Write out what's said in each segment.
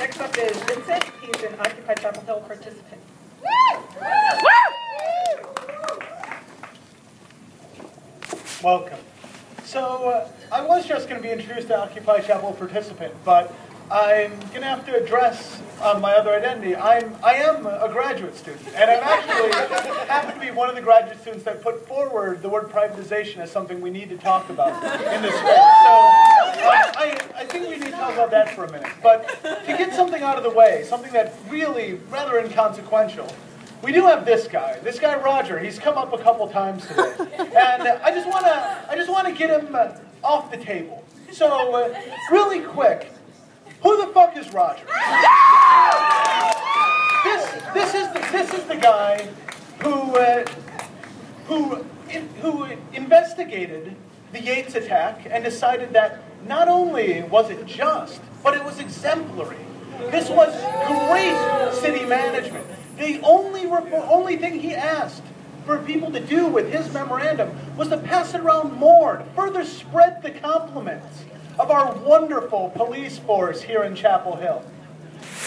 Next up is Vincent. He's an Occupy Chapel Hill participant. Welcome. So, I was just going to be introduced to Occupy Chapel participant, but I'm going to have to address my other identity. I am a graduate student, and I'm actually happen to be one of the graduate students that put forward the word privatization as something we need to talk about in this space. So, I think we need to talk about that for a minute. But to get something out of the way, something that's really rather inconsequential, we do have this guy Roger. He's come up a couple times today, and I just want to get him off the table. So, really quick, who the fuck is Roger? This is the guy who investigated the Yates attack and decided that not only was it just, but it was exemplary. This was great city management. The only thing he asked for people to do with his memorandum was to pass it around more, to further spread the compliments of our wonderful police force here in Chapel Hill.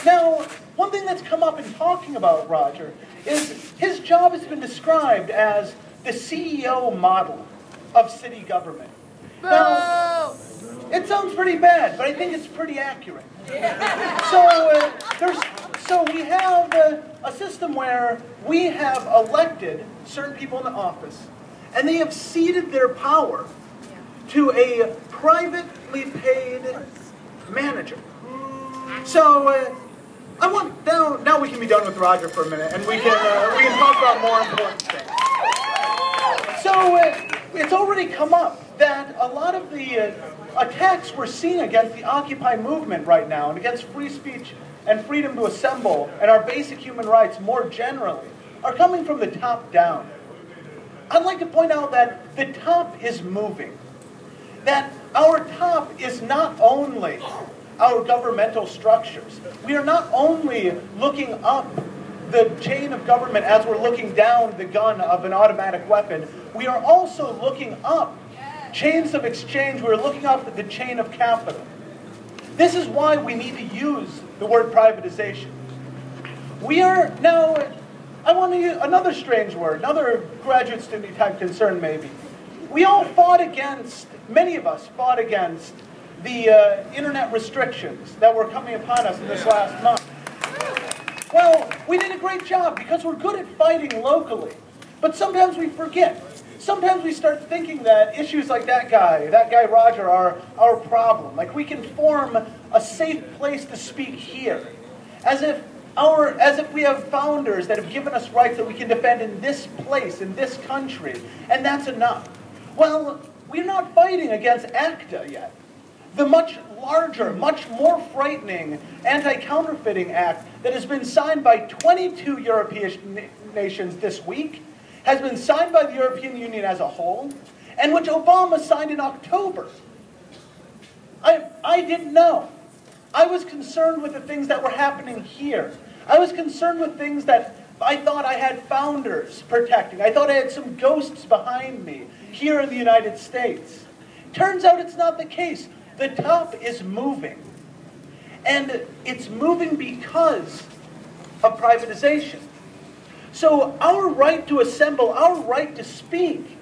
Now, one thing that's come up in talking about Roger is his job has been described as the CEO model of city government. Now, it sounds pretty bad, but I think it's pretty accurate. So we have a system where we have elected certain people in the office, and they have ceded their power to a privately paid manager. So I want now we can be done with Roger for a minute, and we can talk about more important things. So it's already come up that a lot of the attacks we're seeing against the Occupy movement right now, and against free speech and freedom to assemble, and our basic human rights more generally, are coming from the top down. I'd like to point out that the top is moving. That our top is not only our governmental structures. We are not only looking up the chain of government as we're looking down the gun of an automatic weapon. We are also looking up chains of exchange. We're looking up the chain of capital. This is why we need to use the word privatization. We are now, I want to use another strange word, another graduate student type concern maybe. We all fought against, many of us fought against the internet restrictions that were coming upon us in this last month. Well, we did a great job because we're good at fighting locally. But sometimes we forget. Sometimes we start thinking that issues like that guy Roger, are our problem. Like we can form a safe place to speak here. As if we have founders that have given us rights that we can defend in this place, in this country, and that's enough. Well, we're not fighting against ACTA yet. The much larger, much more frightening Anti-Counterfeiting Act that has been signed by 22 European nations this week, has been signed by the European Union as a whole, and which Obama signed in October. I didn't know. I was concerned with the things that were happening here. I was concerned with things that I thought I had founders protecting. I thought I had some ghosts behind me here in the United States. Turns out it's not the case. The top is moving. And it's moving because of privatization. So our right to assemble, our right to speak,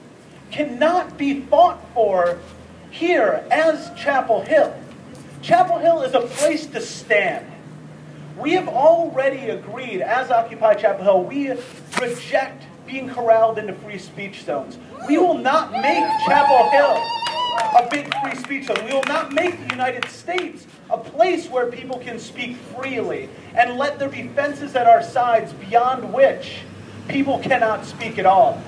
cannot be fought for here as Chapel Hill. Chapel Hill is a place to stand. We have already agreed, as Occupy Chapel Hill, we reject being corralled into free speech zones. We will not make Chapel Hill a big free speech zone. We will not make the United States a place where people can speak freely and let there be fences at our sides beyond which people cannot speak at all.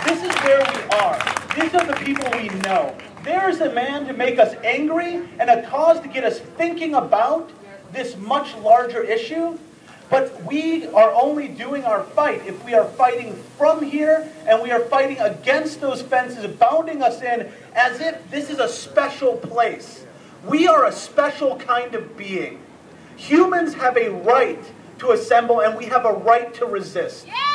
This is where we are. These are the people we know. There is a man to make us angry and a cause to get us thinking about this much larger issue. But we are only doing our fight if we are fighting from here and we are fighting against those fences, bounding us in as if this is a special place. We are a special kind of being. Humans have a right to assemble and we have a right to resist. Yeah!